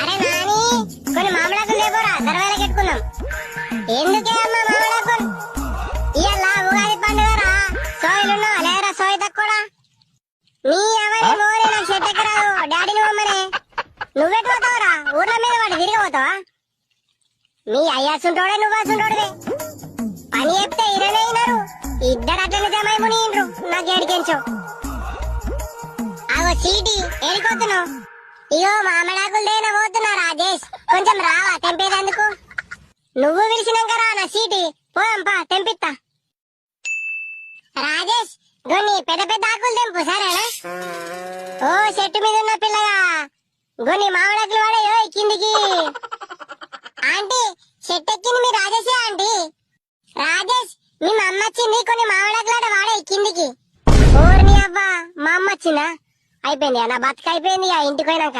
అరే నాని కొన్ని మామిడాకులు లేపోరా దర్వాజకి పెట్టుకుందాం. ఎందుకే అమ్మా మామిడాకులు? ఇవాళ ఉగాది పండుగ రా. సోయిలున్నావా లేరా? సోయి తక్కువడా నీ ఎవరి మోరే నాకు చెట్టెక్కి రాదు. డాడీని పోమ్మనే. నువ్వెటు పోతావురా? ఊర్ల మీద వాడు తిరిగిపోతావా? మీ అయ్యాసుంటోడే నువ్వాసుంటోడివే. పని చెప్తే ఇరవైనారు ఇద్దరు అట్లనే జమై మునిండ్రు. నాకు ఏడికెంచు అగో చీటి ఏడిపోతున్నావు? ఇగో మామిడాకులు దేనా పోతున్నా రాజేష్, కొంచెం రావా తెంపేదందుకు? నువ్వు పిలిచినాక రా నా సీటి. పోంపా తెంపిస్తా. రాజేష్ గొన్ని పెద్ద పెద్ద ఆకులు తెంపు సరేనా? ఓ చెట్టు మీద ఉన్న పిల్లగా గొన్ని మామిడాకులు వాడేయో కిందికి. ఆంటీ చెట్టు ఎక్కింది మీ రాజేషే ఆంటీ. రాజేష్ మీ అమ్మ వచ్చింది, కొన్ని మామిడాకులాట వాడే కిందికి. ఓర్ని అవ్వా మా అమ్మ వచ్చిందా? అయిపోయింది నా బతుక అయిపోయింది ఇంటికి పోయినాక.